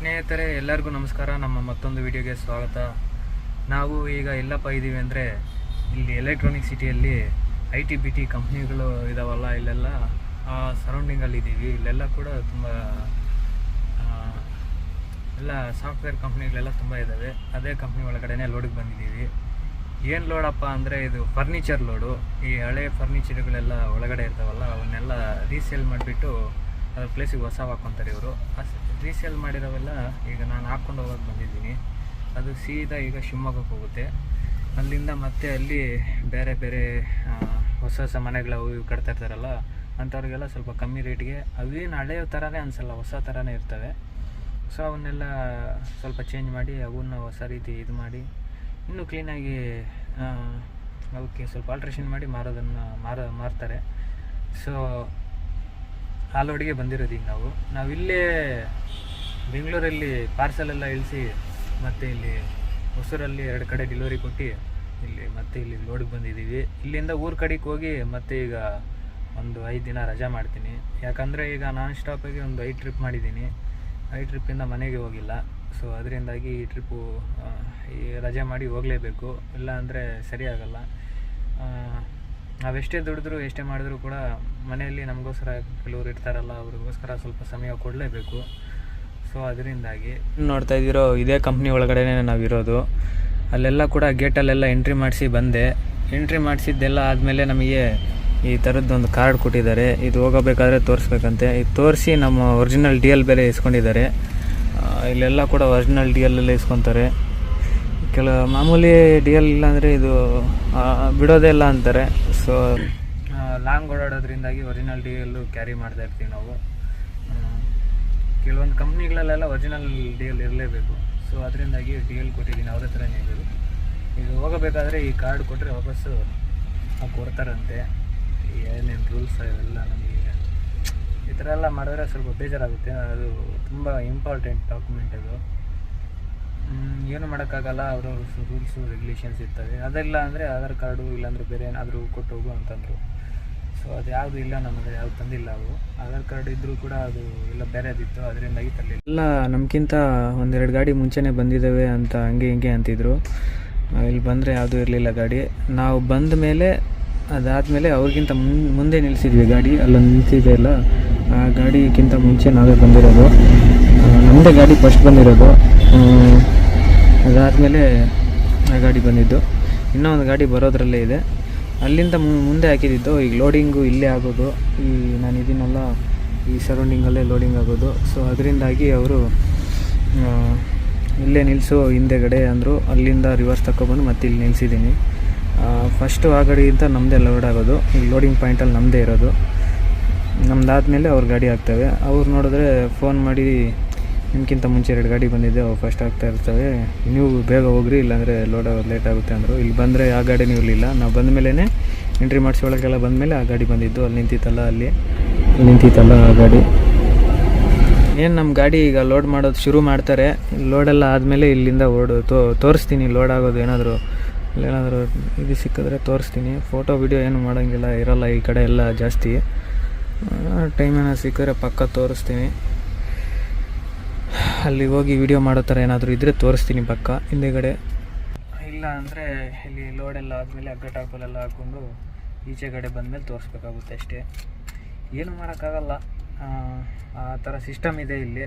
ಸ್ನೇಹಿತರೆ ಎಲ್ಲರಿಗೂ ನಮಸ್ಕಾರ. ನಮ್ಮ ಮತ್ತೊಂದು ವಿಡಿಯೋಗೆ ಸ್ವಾಗತ. ನಾವು ಈಗ ಎಲ್ಲಪ್ಪ ಇದ್ದೀವಿ ಅಂದರೆ ಇಲ್ಲಿ ಎಲೆಕ್ಟ್ರಾನಿಕ್ ಸಿಟಿಯಲ್ಲಿ IT-BT ಕಂಪ್ನಿಗಳು ಇದಾವಲ್ಲ, ಇಲ್ಲೆಲ್ಲ ಆ ಸರೌಂಡಿಂಗಲ್ಲಿ ಇದ್ದೀವಿ. ಇಲ್ಲೆಲ್ಲ ಕೂಡ ತುಂಬ ಎಲ್ಲ ಸಾಫ್ಟ್ವೇರ್ ಕಂಪ್ನಿಗಳೆಲ್ಲ ತುಂಬ ಇದ್ದಾವೆ. ಅದೇ ಕಂಪ್ನಿ ಒಳಗಡೆನೇ ಲೋಡಿಗೆ ಬಂದಿದ್ದೀವಿ. ಏನು ಲೋಡಪ್ಪ ಅಂದರೆ ಇದು ಫರ್ನಿಚರ್ ಲೋಡು. ಈ ಹಳೆ ಫರ್ನಿಚರ್ಗಳೆಲ್ಲ ಒಳಗಡೆ ಇರ್ತಾವಲ್ಲ, ಅವನ್ನೆಲ್ಲ ರೀಸೇಲ್ ಮಾಡಿಬಿಟ್ಟು ಅದ್ರ ಪ್ಲೇಸಿಗೆ ಹೊಸ ಹಾಕ್ಕೊತಾರೆ ಇವರು. ರೀಸೇಲ್ ಮಾಡಿರೋವೆಲ್ಲ ಈಗ ನಾನು ಹಾಕ್ಕೊಂಡು ಹೋಗೋಕೆ ಬಂದಿದ್ದೀನಿ. ಅದು ಸೀದಾ ಈಗ ಶಿವಮೊಗ್ಗಕ್ಕೆ ಹೋಗುತ್ತೆ. ಅಲ್ಲಿಂದ ಮತ್ತೆ ಅಲ್ಲಿ ಬೇರೆ ಬೇರೆ ಹೊಸ ಹೊಸ ಮನೆಗಳು ಅವು ಇವು ಕಟ್ತಾ ಇರ್ತಾರಲ್ಲ, ಅಂಥವ್ರಿಗೆಲ್ಲ ಸ್ವಲ್ಪ ಕಮ್ಮಿ ರೇಟ್ಗೆ, ಅವೇನು ಹಳೆಯ ಥರನೇ ಅನಿಸಲ್ಲ, ಹೊಸ ಥರನೇ ಇರ್ತವೆ. ಸೊ ಅವನ್ನೆಲ್ಲ ಸ್ವಲ್ಪ ಚೇಂಜ್ ಮಾಡಿ ಅವನ್ನ ಹೊಸ ರೀತಿ ಇದು ಮಾಡಿ ಇನ್ನೂ ಕ್ಲೀನಾಗಿ ಅವಕ್ಕೆ ಸ್ವಲ್ಪ ಆಲ್ಟ್ರೇಷನ್ ಮಾಡಿ ಮಾರ್ತಾರೆ. ಸೊ ಆ ಲೋಡಿಗೆ ಬಂದಿರೋದು ಈಗ ನಾವಿಲ್ಲೇ ಬೆಂಗಳೂರಲ್ಲಿ ಪಾರ್ಸಲೆಲ್ಲ ಇಳಿಸಿ ಮತ್ತು ಇಲ್ಲಿ ಹೊಸೂರಲ್ಲಿ 2 ಕಡೆ ಡೆಲಿವರಿ ಕೊಟ್ಟು ಇಲ್ಲಿ ಲೋಡಿಗೆ ಬಂದಿದ್ದೀವಿ. ಇಲ್ಲಿಂದ ಊರ ಕಡೆಗೆ ಹೋಗಿ ಮತ್ತೆ ಈಗ ಒಂದು 5 ದಿನ ರಜೆ ಮಾಡ್ತೀನಿ. ಯಾಕಂದರೆ ಈಗ ನಾನ್ ಸ್ಟಾಪಾಗಿ ಒಂದು 5 ಟ್ರಿಪ್ ಮಾಡಿದ್ದೀನಿ. 5 ಟ್ರಿಪ್ಪಿಂದ ಮನೆಗೆ ಹೋಗಿಲ್ಲ. ಸೊ ಅದರಿಂದಾಗಿ ಈ ಟ್ರಿಪ್ಪು ಈ ರಜೆ ಮಾಡಿ ಹೋಗಲೇಬೇಕು, ಇಲ್ಲ ಅಂದರೆ ಸರಿಯಾಗಲ್ಲ. ನಾವೆಷ್ಟೇ ದುಡಿದ್ರು ಎಷ್ಟೇ ಮಾಡಿದ್ರು ಕೂಡ ಮನೆಯಲ್ಲಿ ನಮಗೋಸ್ಕರ ಕೆಲವರು ಇರ್ತಾರಲ್ಲ, ಅವ್ರಿಗೋಸ್ಕರ ಸ್ವಲ್ಪ ಸಮಯ ಕೊಡಲೇಬೇಕು. ಸೊ ಅದರಿಂದಾಗಿ ನೋಡ್ತಾ ಇದ್ದೀರೋ ಇದೇ ಕಂಪ್ನಿ ಒಳಗಡೆನೇ ನಾವಿರೋದು. ಅಲ್ಲೆಲ್ಲ ಕೂಡ ಗೇಟಲ್ಲೆಲ್ಲ ಎಂಟ್ರಿ ಮಾಡಿಸಿ ಬಂದೆ. ಎಂಟ್ರಿ ಮಾಡಿಸಿದ್ದೆಲ್ಲ ಆದಮೇಲೆ ನಮಗೆ ಈ ಥರದ್ದೊಂದು ಕಾರ್ಡ್ ಕೊಟ್ಟಿದ್ದಾರೆ. ಇದು ಹೋಗಬೇಕಾದ್ರೆ ತೋರಿಸ್ಬೇಕಂತೆ. ಇದು ತೋರಿಸಿ ನಮ್ಮ ಒರಿಜಿನಲ್ DL ಬೇರೆ ಇಸ್ಕೊಂಡಿದ್ದಾರೆ. ಇಲ್ಲೆಲ್ಲ ಕೂಡ ಒರಿಜಿನಲ್ DL ಎಲ್ಲ ಇಸ್ಕೊತಾರೆ. ಮಾಮೂಲಿ DL ಇಲ್ಲಾಂದರೆ ಇದು ಬಿಡೋದೇ ಇಲ್ಲ ಅಂತಾರೆ. ಸೊ ಲಾಂಗ್ ಓಡಾಡೋದ್ರಿಂದಾಗಿ ಒರಿಜಿನಲ್ DL ಕ್ಯಾರಿ ಮಾಡ್ತಾ ಇರ್ತೀವಿ ನಾವು. ಕೆಲವೊಂದು ಕಂಪ್ನಿಗಳಲ್ಲೆಲ್ಲ ಒರಿಜಿನಲ್ DL ಇರಲೇಬೇಕು. ಸೊ ಅದರಿಂದಾಗಿ DL ಕೊಟ್ಟಿದ್ದೀನಿ, ಅವ್ರ ಹತ್ರನೇ ಇರೋದು. ಇದು ಹೋಗಬೇಕಾದ್ರೆ ಈ ಕಾರ್ಡ್ ಕೊಟ್ಟರೆ ವಾಪಸ್ಸು ಕೊಡ್ತಾರಂತೆ. ಏನೇನು ರೂಲ್ಸ್ ಇವೆಲ್ಲ ನಮಗೆ ಈ ಥರ ಎಲ್ಲ ಮಾಡಿದ್ರೆ ಸ್ವಲ್ಪ ಬೇಜಾರಾಗುತ್ತೆ. ಅದು ತುಂಬ ಇಂಪಾರ್ಟೆಂಟ್ ಡಾಕ್ಯುಮೆಂಟ್ ಅದು. ಏನು ಮಾಡೋಕ್ಕಾಗಲ್ಲ, ಅವ್ರವ್ರ ರೂಲ್ಸು ರೆಗ್ಯುಲೇಷನ್ಸ್ ಇರ್ತವೆ. ಅದೆಲ್ಲ ಅಂದರೆ ಆಧಾರ್ ಕಾರ್ಡು ಇಲ್ಲಾಂದರೆ ಬೇರೆ ಏನಾದರೂ ಕೊಟ್ಟು ಹೋಗು ಅಂತಂದರು. ಸೊ ಅದು ಯಾವುದು ಇಲ್ಲ, ನಮಗೆ ಯಾವ್ದು ತಂದಿಲ್ಲ. ಅವು ಆಧಾರ್ ಕಾರ್ಡ್ ಇದ್ದರೂ ಕೂಡ ಅದು ಎಲ್ಲ ಬೇರೆದಿತ್ತು, ಅದರಿಂದಾಗಿ ತರಲಿಲ್ಲ. ಎಲ್ಲ ನಮಗಿಂತ 1-2 ಗಾಡಿ ಮುಂಚೆನೇ ಬಂದಿದ್ದಾವೆ ಅಂತ ಹಂಗೆ ಹಿಂಗೆ ಅಂತಿದ್ರು. ಇಲ್ಲಿ ಬಂದರೆ ಯಾವುದೂ ಇರಲಿಲ್ಲ ಗಾಡಿ. ನಾವು ಬಂದ ಮೇಲೆ ಅದಾದಮೇಲೆ ಅವ್ರಿಗಿಂತ ಮುಂದೆ ನಿಲ್ಲಿಸಿದ್ವಿ ಗಾಡಿ. ಅಲ್ಲೊಂದು ನಿಲ್ಸಿದೆ ಇಲ್ಲ, ಆ ಗಾಡಿಗಿಂತ ಮುಂಚೆ ನಾವೇ ಬಂದಿರೋದು. ನಮ್ಮದೇ ಗಾಡಿ ಫಸ್ಟ್ ಬಂದಿರೋದು. ಅದಾದಮೇಲೆ ಆ ಗಾಡಿ ಬಂದಿದ್ದು. ಇನ್ನೂ ಒಂದು ಗಾಡಿ ಬರೋದ್ರಲ್ಲೇ ಇದೆ. ಅಲ್ಲಿಂದ ಮುಂದೆ ಹಾಕಿದ್ದು. ಈಗ ಲೋಡಿಂಗು ಇಲ್ಲೇ ಆಗೋದು. ನಾನು ಇದನ್ನೆಲ್ಲ ಈ ಸರೌಂಡಿಂಗಲ್ಲೇ ಲೋಡಿಂಗ್ ಆಗೋದು. ಸೊ ಅದರಿಂದಾಗಿ ಅವರು ಇಲ್ಲೇ ನಿಲ್ಲಿಸು ಹಿಂದೆಗಡೆ ಅಂದರು. ಅಲ್ಲಿಂದ ರಿವರ್ಸ್ ತಗೊಬಂದು ಮತ್ತೆ ಇಲ್ಲಿ ನಿಲ್ಲಿಸಿದ್ದೀನಿ. ಫಸ್ಟು ಆ ಗಾಡಿಗಿಂತ ನಮ್ಮದೇ ಲೋಡ್ ಆಗೋದು. ಈ ಲೋಡಿಂಗ್ ಪಾಯಿಂಟಲ್ಲಿ ನಮ್ಮದೇ ಇರೋದು. ನಮ್ಮದಾದ್ಮೇಲೆ ಅವ್ರ ಗಾಡಿ ಆಗ್ತವೆ. ಅವ್ರು ನೋಡಿದ್ರೆ ಫೋನ್ ಮಾಡಿ, ನಿಮ್ಗಿಂತ ಮುಂಚೆ 2 ಗಾಡಿ ಬಂದಿದ್ದೆ, ಅವು ಫಸ್ಟ್ ಆಗ್ತಾ ಇರ್ತವೆ, ನೀವು ಬೇಗ ಹೋಗ್ರಿ ಇಲ್ಲಾಂದರೆ ಲೋಡ್ ಲೇಟ್ ಆಗುತ್ತೆ ಅಂದರು. ಇಲ್ಲಿ ಬಂದರೆ ಆ ಗಾಡಿನೂ ಇರಲಿಲ್ಲ. ನಾವು ಬಂದ ಮೇಲೇ ಎಂಟ್ರಿ ಮಾಡಿಸಿ ಒಳಗೆಲ್ಲ ಬಂದಮೇಲೆ ಆ ಗಾಡಿ ಬಂದಿದ್ದು. ಅಲ್ಲಿ ನಿಂತಿತ್ತಲ್ಲ ಆ ಗಾಡಿ. ಏನು ನಮ್ಮ ಗಾಡಿ ಈಗ ಲೋಡ್ ಮಾಡೋದು ಶುರು ಮಾಡ್ತಾರೆ. ಲೋಡೆಲ್ಲ ಆದಮೇಲೆ ಇಲ್ಲಿಂದ ತೋರಿಸ್ತೀನಿ ಲೋಡ್ ಆಗೋದು. ಏನಾದರೂ ಇದು ಸಿಕ್ಕಿದ್ರೆ ತೋರಿಸ್ತೀನಿ. ಫೋಟೋ ವಿಡಿಯೋ ಏನು ಮಾಡೋಂಗಿಲ್ಲ, ಇರೋಲ್ಲ ಈ ಕಡೆ ಎಲ್ಲ ಜಾಸ್ತಿ. ಟೈಮ್ ಏನಾದ್ರು ಸಿಕ್ಕಿದ್ರೆ ಪಕ್ಕ ತೋರಿಸ್ತೀನಿ. ಅಲ್ಲಿ ಹೋಗಿ ವಿಡಿಯೋ ಮಾಡೋ ಥರ ಏನಾದರೂ ಇದ್ದರೆ ತೋರಿಸ್ತೀನಿ ಪಕ್ಕ ಹಿಂದೆಗಡೆ. ಇಲ್ಲ ಅಂದರೆ ಇಲ್ಲಿ ಲೋಡೆಲ್ಲ ಆದಮೇಲೆ ಅಗ್ಗ ಟಾಪಲ್ಲೆಲ್ಲ ಹಾಕ್ಕೊಂಡು ಈಚೆ ಕಡೆ ಬಂದಮೇಲೆ ತೋರಿಸ್ಬೇಕಾಗುತ್ತೆ ಅಷ್ಟೇ. ಏನು ಮಾಡೋಕ್ಕಾಗಲ್ಲ, ಆ ಥರ ಸಿಸ್ಟಮ್ ಇದೆ ಇಲ್ಲಿ.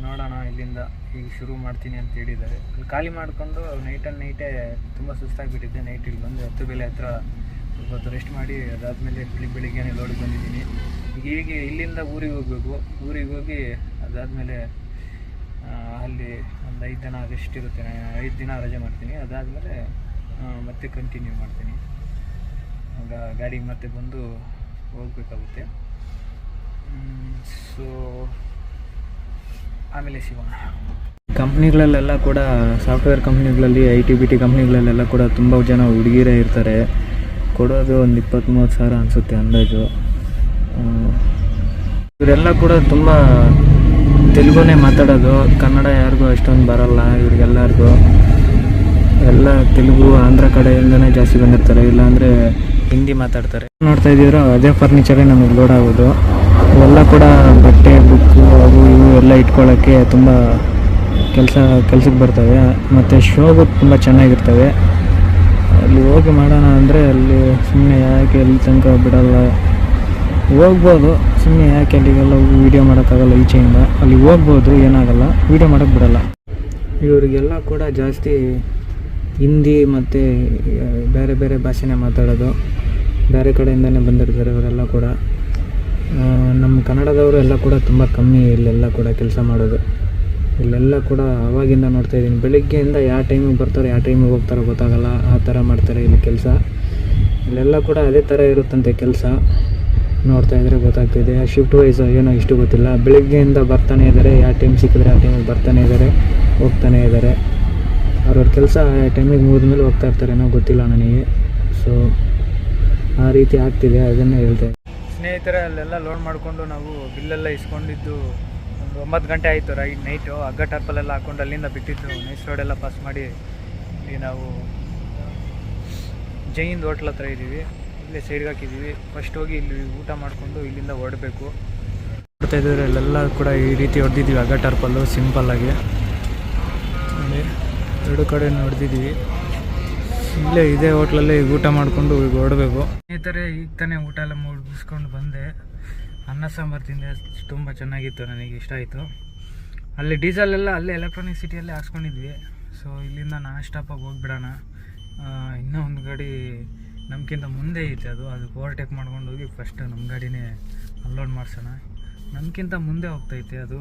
ನೋಡೋಣ, ಇಲ್ಲಿಂದ ಈಗ ಶುರು ಮಾಡ್ತೀನಿ ಅಂತ ಹೇಳಿದ್ದಾರೆ. ಅಲ್ಲಿ ಖಾಲಿ ಮಾಡಿಕೊಂಡು ನೈಟೇ ತುಂಬ ಸುಸ್ತಾಗಿಬಿಟ್ಟಿದ್ದೆ. ನೈಟ್ ಇಲ್ಲಿ ಬಂದು 10 ಬೆಲೆ ಹತ್ರ ಸ್ವಲ್ಪ ಹೊತ್ತು ರೆಸ್ಟ್ ಮಾಡಿ ಅದಾದಮೇಲೆ ಬೆಳಿಗ್ಗೆನೇ ಲೋಡಿಗೆ ಬಂದಿದ್ದೀನಿ. ಈಗ ಇಲ್ಲಿಂದ ಊರಿಗೆ ಹೋಗಬೇಕು. ಊರಿಗೆ ಹೋಗಿ ಅದಾದಮೇಲೆ ಅಲ್ಲಿ ಒಂದು 5 ದಿನ ರೆಸ್ಟ್ ಇರುತ್ತೆ. 5 ದಿನ ರಜೆ ಮಾಡ್ತೀನಿ. ಅದಾದಮೇಲೆ ಮತ್ತೆ ಕಂಟಿನ್ಯೂ ಮಾಡ್ತೀನಿ. ಆಗ ಗಾಡಿಗೆ ಮತ್ತೆ ಬಂದು ಹೋಗಬೇಕಾಗುತ್ತೆ. ಸೊ ಆಮೇಲೆ ಸಿಗೋಣ. ಕಂಪ್ನಿಗಳಲ್ಲೆಲ್ಲ ಕೂಡ ಸಾಫ್ಟ್ವೇರ್ ಕಂಪ್ನಿಗಳಲ್ಲಿ IT-BT ಕಂಪ್ನಿಗಳಲ್ಲೆಲ್ಲ ಕೂಡ ತುಂಬ ಜನ ಹುಡುಗಿರೇ ಇರ್ತಾರೆ. ಕೊಡೋದು ಒಂದು 20-30 ಸಾವಿರ ಅನಿಸುತ್ತೆ ಅಂದಾಜು. ಇವರೆಲ್ಲ ಕೂಡ ತುಂಬ ತೆಲುಗುನೇ ಮಾತಾಡೋದು. ಕನ್ನಡ ಯಾರಿಗೂ ಅಷ್ಟೊಂದು ಬರಲ್ಲ ಇವ್ರಿಗೆಲ್ಲರಿಗೂ. ಎಲ್ಲ ತೆಲುಗು ಆಂಧ್ರ ಕಡೆಯಿಂದನೇ ಜಾಸ್ತಿ ಬಂದಿರ್ತಾರೆ, ಇಲ್ಲಾಂದರೆ ಹಿಂದಿ ಮಾತಾಡ್ತಾರೆ. ನೋಡ್ತಾ ಇದ್ದೀರೋ ಅದೇ ಫರ್ನಿಚರೇ ನಮಗೆ ಲೋಡ್ ಆಗೋದು. ಇವೆಲ್ಲ ಕೂಡ ಬಟ್ಟೆ ಬುಕ್ಕು ಅವು ಇವು ಎಲ್ಲ ಇಟ್ಕೊಳ್ಳೋಕ್ಕೆ ತುಂಬ ಕೆಲಸಕ್ಕೆ ಬರ್ತವೆ, ಮತ್ತು ಶೋಗೂ ತುಂಬ ಚೆನ್ನಾಗಿರ್ತವೆ. ಅಲ್ಲಿ ಹೋಗಿ ಮಾಡೋಣ ಅಂದರೆ ಅಲ್ಲಿ ಸುಮ್ಮನೆ ಯಾಕೆ ಅಲ್ಲಿ ತನಕ ಬಿಡಲ್ಲ, ಹೋಗ್ಬೋದು ಸುಮ್ಮನೆ ಯಾಕೆ ಅಲ್ಲಿಗೆಲ್ಲ ವೀಡಿಯೋ ಮಾಡೋಕ್ಕಾಗಲ್ಲ. ಈಚೆಯಿಂದ ಅಲ್ಲಿ ಹೋಗ್ಬೋದು, ಏನಾಗಲ್ಲ, ವೀಡಿಯೋ ಮಾಡೋಕ್ಕೆ ಬಿಡಲ್ಲ. ಇವರಿಗೆಲ್ಲ ಕೂಡ ಜಾಸ್ತಿ ಹಿಂದಿ ಮತ್ತು ಬೇರೆ ಬೇರೆ ಭಾಷೆನೇ ಮಾತಾಡೋದು, ಬೇರೆ ಕಡೆಯಿಂದನೇ ಬಂದಿರ್ತಾರೆ ಇವರೆಲ್ಲ ಕೂಡ. ನಮ್ಮ ಕನ್ನಡದವರು ಎಲ್ಲ ಕೂಡ ತುಂಬ ಕಮ್ಮಿ ಇಲ್ಲೆಲ್ಲ ಕೂಡ ಕೆಲಸ ಮಾಡೋದು. ಇಲ್ಲೆಲ್ಲ ಕೂಡ ಆವಾಗಿಂದ ನೋಡ್ತಾಯಿದ್ದೀನಿ, ಬೆಳಗ್ಗೆಯಿಂದ ಯಾವ ಟೈಮಿಗೆ ಬರ್ತಾರೋ ಯಾವ ಟೈಮಿಗೆ ಹೋಗ್ತಾರೋ ಗೊತ್ತಾಗಲ್ಲ, ಆ ಥರ ಮಾಡ್ತಾರೆ ಇಲ್ಲಿ ಕೆಲಸ. ಇಲ್ಲೆಲ್ಲ ಕೂಡ ಅದೇ ಥರ ಇರುತ್ತಂತೆ ಕೆಲಸ. ನೋಡ್ತಾಯಿದ್ರೆ ಗೊತ್ತಾಗ್ತಿದೆ. ಶಿಫ್ಟ್ ವೈಸ್ ಏನೋ ಇಷ್ಟು ಗೊತ್ತಿಲ್ಲ. ಬೆಳಗ್ಗೆಯಿಂದ ಬರ್ತಾನೆ ಇದ್ದಾರೆ, ಯಾವ ಟೈಮ್ ಸಿಕ್ಕಿದ್ರೆ ಆ ಟೈಮಿಗೆ ಬರ್ತಾನೆ ಇದ್ದಾರೆ, ಹೋಗ್ತಾನೆ ಇದ್ದಾರೆ. ಅವ್ರವ್ರ ಕೆಲಸ ಟೈಮಿಗೆ ಮುಗಿದ್ಮೇಲೆ ಹೋಗ್ತಾ ಇರ್ತಾರೆ, ಏನೋ ಗೊತ್ತಿಲ್ಲ ನನಗೆ. ಸೊ ಆ ರೀತಿ ಆಗ್ತಿದೆ, ಅದನ್ನೇ ಹೇಳ್ತೇವೆ. ಸ್ನೇಹಿತರ ಅಲ್ಲೆಲ್ಲ ಲೋಡ್ ಮಾಡಿಕೊಂಡು ನಾವು ಬಿಲ್ಲೆಲ್ಲ ಇಸ್ಕೊಂಡಿದ್ದು ಒಂದು 9 ಗಂಟೆ ಆಯಿತು. ನೈಟು ಹಗ್ಗ ಟಾರ್ಪಲೆಲ್ಲ ಹಾಕ್ಕೊಂಡು ಅಲ್ಲಿಂದ ಬಿಟ್ಟಿದ್ದು. ನೈಸ್ ರೋಡೆಲ್ಲ ಪಾಸ್ ಮಾಡಿ ಇಲ್ಲಿ ನಾವು ಜೈನ್ ಹೋಟ್ಲ್ ಹತ್ರ ಇದ್ದೀವಿ. ಇಲ್ಲೇ ಸೈಡ್ಗೆ ಹಾಕಿದ್ದೀವಿ. ಫಸ್ಟ್ ಹೋಗಿ ಇಲ್ಲಿ ಊಟ ಮಾಡಿಕೊಂಡು ಇಲ್ಲಿಂದ ಹೊರಡಬೇಕು. ನೋಡ್ತಾ ಇದ್ದಾರೆ ಅಲ್ಲೆಲ್ಲ ಕೂಡ ಈ ರೀತಿ ಹೊಡೆದಿದ್ದೀವಿ ಹಗ್ಗ ಟಾರ್ಪಲ್ಲು ಸಿಂಪಲ್ಲಾಗಿ. ಎರಡು ಕಡೆ ಹೊಡೆದಿದ್ದೀವಿ. ಇಲ್ಲೇ ಇದೇ ಹೋಟ್ಲಲ್ಲೇ ಈಗ ಊಟ ಮಾಡಿಕೊಂಡು ಈಗ ಹೊರಡಬೇಕು. ಸ್ನೇಹಿತರೆ, ಈಗ ತಾನೇ ಊಟ ಎಲ್ಲ ಮುಗಿಸ್ಕೊಂಡು ಬಂದೆ. ಅನ್ನ ಸಾಂಬಾರು ತಿಂದೆ, ತುಂಬ ಚೆನ್ನಾಗಿತ್ತು, ನನಗೆ ಇಷ್ಟ ಆಯಿತು. ಅಲ್ಲಿ ಡೀಸೆಲ್ ಎಲ್ಲ ಅಲ್ಲೇ ಎಲೆಕ್ಟ್ರಾನಿಕ್ ಸಿಟಿಯಲ್ಲೇ ಹಾಕ್ಸ್ಕೊಂಡಿದ್ವಿ. ಸೊ ಇಲ್ಲಿಂದ ನಾನ್ ಸ್ಟಾಪಾಗಿ ಹೋಗಿಬಿಡೋಣ. ಇನ್ನೂ ಒಂದು ಗಾಡಿ ನಮಗಿಂತ ಮುಂದೆ ಐತೆ, ಅದಕ್ಕೆ ಓವರ್ಟೇಕ್ ಮಾಡ್ಕೊಂಡು ಹೋಗಿ ಫಸ್ಟ್ ನಮ್ಮ ಗಾಡಿನೇ ಅನ್ಲೋಡ್ ಮಾಡಿಸೋಣ. ನಮಗಿಂತ ಮುಂದೆ ಹೋಗ್ತೈತೆ ಅದು.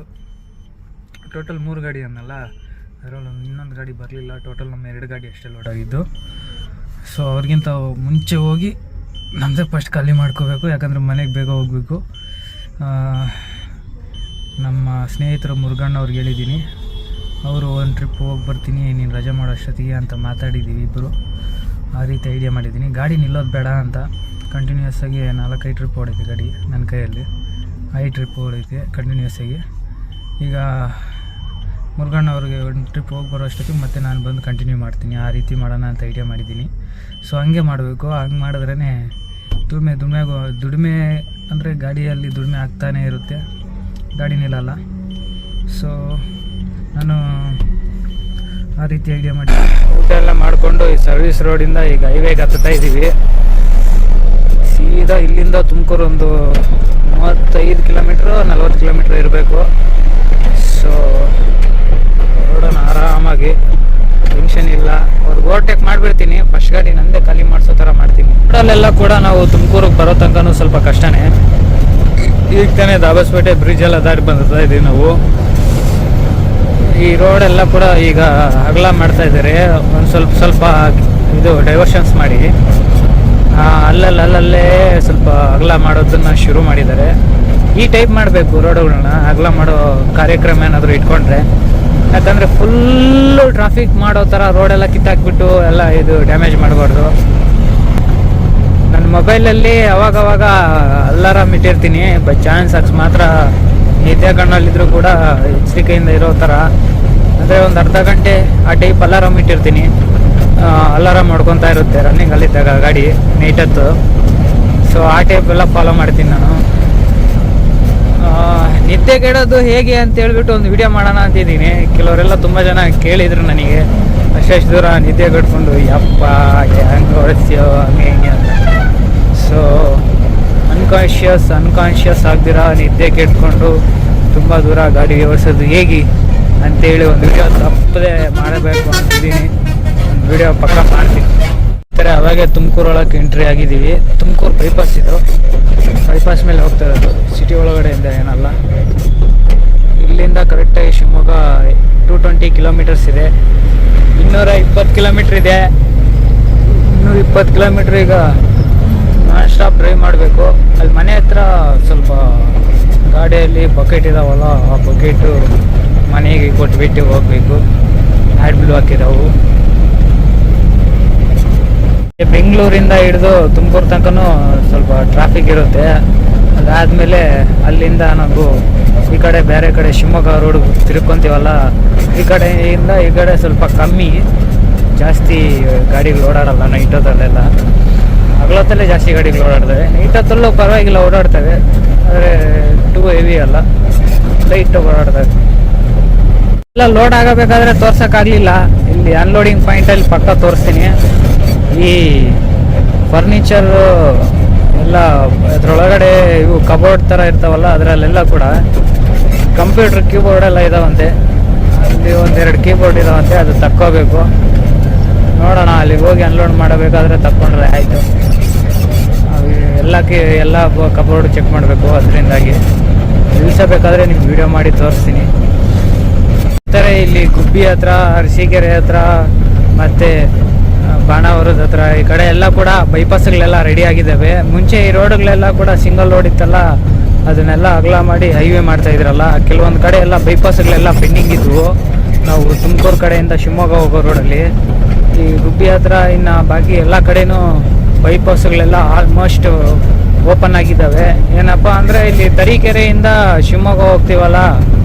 ಟೋಟಲ್ 3 ಗಾಡಿ ಅನ್ನಲ್ಲ, ಅದರಲ್ಲಿ ಇನ್ನೊಂದು ಗಾಡಿ ಬರಲಿಲ್ಲ. ಟೋಟಲ್ ನಮ್ಮ 2 ಗಾಡಿ ಅಷ್ಟೇ ಲೋಡ್ ಆಗಿದ್ದು. ಸೊ ಅವ್ರಿಗಿಂತ ಮುಂಚೆ ಹೋಗಿ ನಮ್ಮದೇ ಫಸ್ಟ್ ಖಾಲಿ ಮಾಡ್ಕೋಬೇಕು, ಯಾಕಂದರೆ ಮನೆಗೆ ಬೇಗ ಹೋಗಬೇಕು. ನಮ್ಮ ಸ್ನೇಹಿತರು ಮುರುಗಣ್ಣ ಅವ್ರಿಗೆ ಹೇಳಿದ್ದೀನಿ, ಅವರು ಒಂದು ಟ್ರಿಪ್ ಹೋಗಿ ಬರ್ತೀನಿ ನೀನು ರಜೆ ಮಾಡೋ ಅಷ್ಟೊತ್ತಿಗೆ ಅಂತ ಮಾತಾಡಿದ್ದೀವಿ ಇಬ್ಬರು. ಆ ರೀತಿ ಐಡಿಯಾ ಮಾಡಿದ್ದೀನಿ. ಗಾಡಿ ನಿಲ್ಲೋದು ಬೇಡ ಅಂತ ಕಂಟಿನ್ಯೂಸ್ ಆಗಿ 4-5 ಟ್ರಿಪ್ ಹೊಡೈತೆ ಗಾಡಿ ನನ್ನ ಕೈಯಲ್ಲಿ. 5 ಟ್ರಿಪ್ ಹೊಡೈತೆ ಕಂಟಿನ್ಯೂಸ್ ಆಗಿ. ಈಗ ಮುರುಗಣ್ಣ ಅವ್ರಿಗೆ ಒಂದು ಟ್ರಿಪ್ ಹೋಗಿ ಬರೋ ಅಷ್ಟೊತ್ತಿಗೆ ಮತ್ತೆ ನಾನು ಬಂದು ಕಂಟಿನ್ಯೂ ಮಾಡ್ತೀನಿ. ಆ ರೀತಿ ಮಾಡೋಣ ಅಂತ ಐಡಿಯಾ ಮಾಡಿದ್ದೀನಿ. ಸೊ ಹಂಗೆ ಮಾಡಬೇಕು. ಹಂಗೆ ಮಾಡಿದ್ರೇ ದುಡಿಮೆ ಅಂದರೆ ಗಾಡಿಯಲ್ಲಿ ದುಡಿಮೆ ಆಗ್ತಾನೇ ಇರುತ್ತೆ, ಗಾಡಿ ನಿಲ್ಲಲ್ಲ. ಸೊ ನಾನು ಆ ರೀತಿ ಐಡಿಯಾ ಮಾಡಿ ಊಟ ಎಲ್ಲ ಮಾಡಿಕೊಂಡು ಈ ಸರ್ವಿಸ್ ರೋಡಿಂದ ಈಗ ಹೈವೇಗೆ ಹತ್ತುತ್ತಾ ಇದ್ದೀವಿ. ಸೀದಾ ಇಲ್ಲಿಂದ ತುಮಕೂರು ಒಂದು 35 ಕಿಲೋಮೀಟ್ರು 40 ಕಿಲೋಮೀಟ್ರ್ ಇರಬೇಕು. ಸೊ ಹೊರಡೋಣ ಆರಾಮಾಗಿ, ಟೆನ್ಷನ್ ಇಲ್ಲ. ಅವ್ರಿಗೆ ಓವರ್ಟೇಕ್ ಮಾಡಿಬಿಡ್ತೀನಿ, ಫಸ್ಟ್ ಗಾಡಿ ನಂದೇ ಖಾಲಿ ಮಾಡಿಸೋ ಥರ ಮಾಡ್ತೀನಿ. ರೋಡಲ್ಲೆಲ್ಲ ಕೂಡ ನಾವು ತುಮಕೂರಿಗೆ ಬರೋ ತನಕನೂ ಸ್ವಲ್ಪ ಕಷ್ಟನೇ. ಈಗ ತಾನೇ ದಾಬಸ್ಪೇಟೆ ಬ್ರಿಡ್ಜ್ ಎಲ್ಲ ದಾಟಿ ಬಂದಿರ್ತಾ ಇದ್ದೀವಿ ನಾವು. ಈ ರೋಡೆಲ್ಲ ಕೂಡ ಈಗ ಅಗಲ ಮಾಡ್ತಾ ಇದ್ದಾರೆ, ಒಂದು ಸ್ವಲ್ಪ ಇದು ಡೈವರ್ಷನ್ಸ್ ಮಾಡಿ ಅಲ್ಲಲ್ಲೇ ಸ್ವಲ್ಪ ಅಗಲ ಮಾಡೋದನ್ನ ಶುರು ಮಾಡಿದ್ದಾರೆ. ಈ ಟೈಪ್ ಮಾಡಬೇಕು ರೋಡುಗಳನ್ನ, ಅಗಲ ಮಾಡೋ ಕಾರ್ಯಕ್ರಮ ಏನಾದರೂ ಇಟ್ಕೊಂಡ್ರೆ. ಯಾಕಂದರೆ ಫುಲ್ಲು ಟ್ರಾಫಿಕ್ ಮಾಡೋ ಥರ ರೋಡೆಲ್ಲ ಕಿತ್ತಾಕ್ಬಿಟ್ಟು ಎಲ್ಲ ಇದು ಡ್ಯಾಮೇಜ್ ಮಾಡಬಾರ್ದು. ನನ್ನ ಮೊಬೈಲಲ್ಲಿ ಅವಾಗವಾಗ ಅಲಾರಾಮ್ ಇಟ್ಟಿರ್ತೀನಿ, ಬೈ ಚಾನ್ಸ್ ಮಾತ್ರ ನಿದ್ದೆ ಕಣ್ಣಲ್ಲಿದ್ದರೂ ಕೂಡ ಎಚ್ಚರಿಕೆಯಿಂದ ಇರೋ ಥರ. ಅಂದರೆ ಒಂದು ಅರ್ಧ ಗಂಟೆ ಆ ಟೈಪ್ ಅಲಾರಾಮ್ ಇಟ್ಟಿರ್ತೀನಿ. ಅಲಾರಾಮ್ ಮಾಡ್ಕೊತಾ ಇರುತ್ತೆ ರನ್ನಿಂಗಲ್ಲಿದ್ದಾಗ ಗಾಡಿ ನೈಟ್ ಹೊತ್ತು. ಸೊ ಆ ಟೈಪ್ ಎಲ್ಲ ಫಾಲೋ ಮಾಡ್ತೀನಿ ನಾನು. ನಿದ್ದೆಗೆಡೋದು ಹೇಗೆ ಅಂತ ಹೇಳ್ಬಿಟ್ಟು ಒಂದು ವಿಡಿಯೋ ಮಾಡೋಣ ಅಂತಿದ್ದೀನಿ. ಕೆಲವರೆಲ್ಲ ತುಂಬ ಜನ ಕೇಳಿದ್ರು ನನಗೆ, ಅಷ್ಟು ದೂರ ನಿದ್ದೆಗೆಡ್ಕೊಂಡು ಯಪ್ಪ ಹೆಂಗೆ ಓಡಿಸ್ತೀಯೋ ಹಂಗೆ ಹಿಂಗೆ ಅಂತ. ಸೊ ಅನ್ಕಾನ್ಷಿಯಸ್ ಆಗ್ದಿರ ನಿದ್ದೆ ಕೆಡ್ಕೊಂಡು ತುಂಬ ದೂರ ಗಾಡಿ ಓಡಿಸೋದು ಹೇಗೆ ಅಂತೇಳಿ ಒಂದು ವಿಡಿಯೋ ತಪ್ಪದೆ ಮಾಡಬೇಕು ಅಂತಿದ್ದೀನಿ. ಒಂದು ವಿಡಿಯೋ ಪಕ್ಕ ಮಾಡ್ತೀನಿ. ಅವಾಗೆ ತುಮಕೂರೊಳಗೆ ಎಂಟ್ರಿ ಆಗಿದ್ದೀವಿ. ತುಮಕೂರು ಬೈಪಾಸ್ ಇದು, ಬೈಪಾಸ್ ಮೇಲೆ ಹೋಗ್ತಾ ಇರೋದು, ಸಿಟಿ ಒಳಗಡೆಯಿಂದ ಏನಲ್ಲ. ಇಲ್ಲಿಂದ ಕರೆಕ್ಟಾಗಿ ಶಿವಮೊಗ್ಗ 220 ಕಿಲೋಮೀಟರ್ಸ್ ಇದೆ. 220 ಕಿಲೋಮೀಟ್ರ್ ಇದೆ. 220 ಕಿಲೋಮೀಟ್ರ್ ಈಗ ನಾನ್ ಸ್ಟಾಪ್ ಡ್ರೈವ್ ಮಾಡಬೇಕು. ಅಲ್ಲಿ ಮನೆ ಹತ್ರ ಸ್ವಲ್ಪ ಗಾಡಿಯಲ್ಲಿ ಬಕೆಟ್ ಇದಾವಲ್ಲ, ಆ ಬಕೆಟು ಮನೆಗೆ ಕೊಟ್ಬಿಟ್ಟು ಹೋಗಬೇಕು. ಹ್ಯಾಡ್ ಬ್ಲೂ ಹಾಕಿದಾವು. ಬೆಂಗಳೂರಿಂದ ಹಿಡಿದು ತುಮಕೂರು ತನಕನೂ ಸ್ವಲ್ಪ ಟ್ರಾಫಿಕ್ ಇರುತ್ತೆ. ಅದಾದಮೇಲೆ ಅಲ್ಲಿಂದ ನಾವು ಈ ಕಡೆ ಬೇರೆ ಕಡೆ ಶಿವಮೊಗ್ಗ ರೋಡ್ ತಿರ್ಕೊಂತೀವಲ್ಲ, ಈ ಕಡೆಯಿಂದ ಈ ಕಡೆ ಸ್ವಲ್ಪ ಕಮ್ಮಿ, ಜಾಸ್ತಿ ಗಾಡಿಗಳು ಓಡಾಡಲ್ಲ ನೈಟ್ ಹೊತ್ತಲ್ಲೆಲ್ಲ. ಹಗಲೊತ್ತಲ್ಲೇ ಜಾಸ್ತಿ ಗಾಡಿಗಳು ಓಡಾಡ್ತವೆ, ನೈಟ್ ಹೊತ್ತಲ್ಲೂ ಪರವಾಗಿಲ್ಲ ಓಡಾಡ್ತವೆ. ಆದರೆ ಟೂ ಹೆವಿ ಅಲ್ಲ, ಲೈಟ್ ಓಡಾಡ್ದಾಗ. ಎಲ್ಲ ಲೋಡ್ ಆಗಬೇಕಾದ್ರೆ ತೋರ್ಸೋಕ್ಕಾಗಲಿಲ್ಲ. ಇಲ್ಲಿ ಅನ್ಲೋಡಿಂಗ್ ಪಾಯಿಂಟಲ್ಲಿ ಪಕ್ಕ ತೋರಿಸ್ತೀನಿ. ಈ ಫರ್ನಿಚರು ಎಲ್ಲ ಅದರೊಳಗಡೆ ಇವು ಕಬೋರ್ಡ್ ಥರ ಇರ್ತಾವಲ್ಲ, ಅದರಲ್ಲೆಲ್ಲ ಕೂಡ ಕಂಪ್ಯೂಟರ್ ಕೀಬೋರ್ಡ್ ಎಲ್ಲ ಇದಾವಂತೆ. ಅಲ್ಲಿ ಒಂದೆರಡು ಕೀಬೋರ್ಡ್ ಇದಾವಂತೆ, ಅದು ತಕ್ಕೋಬೇಕು. ನೋಡೋಣ, ಅಲ್ಲಿಗೆ ಹೋಗಿ ಅನ್ಲೋಡ್ ಮಾಡಬೇಕಾದ್ರೆ ತಕ್ಕೊಂಡ್ರೆ ಆಯಿತು. ಎಲ್ಲ ಕಬೋರ್ಡ್ ಚೆಕ್ ಮಾಡಬೇಕು. ಅದರಿಂದಾಗಿ ನಿಲ್ಲಿಸಬೇಕಾದ್ರೆ ನಿಮ್ಗೆ ವಿಡಿಯೋ ಮಾಡಿ ತೋರಿಸ್ತೀನಿ. ಈ ಥರ ಇಲ್ಲಿ ಗುಬ್ಬಿ ಹತ್ರ, ಅರಸೀಕೆರೆ ಹತ್ರ ಮತ್ತು ಬಾಣಾವರದ ಹತ್ರ ಈ ಕಡೆ ಎಲ್ಲ ಕೂಡ ಬೈಪಾಸ್ಗಳೆಲ್ಲ ರೆಡಿ ಆಗಿದ್ದಾವೆ. ಮುಂಚೆ ಈ ರೋಡ್ಗಳೆಲ್ಲ ಕೂಡ ಸಿಂಗಲ್ ರೋಡ್ ಇತ್ತಲ್ಲ, ಅದನ್ನೆಲ್ಲ ಅಗಲ ಮಾಡಿ ಹೈವೇ ಮಾಡ್ತಾ ಇದ್ರಲ್ಲ. ಕೆಲವೊಂದು ಕಡೆ ಎಲ್ಲ ಬೈಪಾಸ್ಗಳೆಲ್ಲ ಪೆಂಡಿಂಗ್ ಇದ್ವು. ನಾವು ತುಮಕೂರು ಕಡೆಯಿಂದ ಶಿವಮೊಗ್ಗ ಹೋಗೋ ರೋಡಲ್ಲಿ ಈ ಗುಬ್ಬಿ ಹತ್ರ ಇನ್ನು ಬಾಕಿ ಎಲ್ಲ ಕಡೆನೂ ಬೈಪಾಸ್ಗಳೆಲ್ಲ ಆಲ್ಮೋಸ್ಟ್ ಓಪನ್ ಆಗಿದ್ದಾವೆ. ಏನಪ್ಪ ಅಂದರೆ ಇಲ್ಲಿ ತರೀಕೆರೆಯಿಂದ ಶಿವಮೊಗ್ಗ ಹೋಗ್ತೀವಲ್ಲ,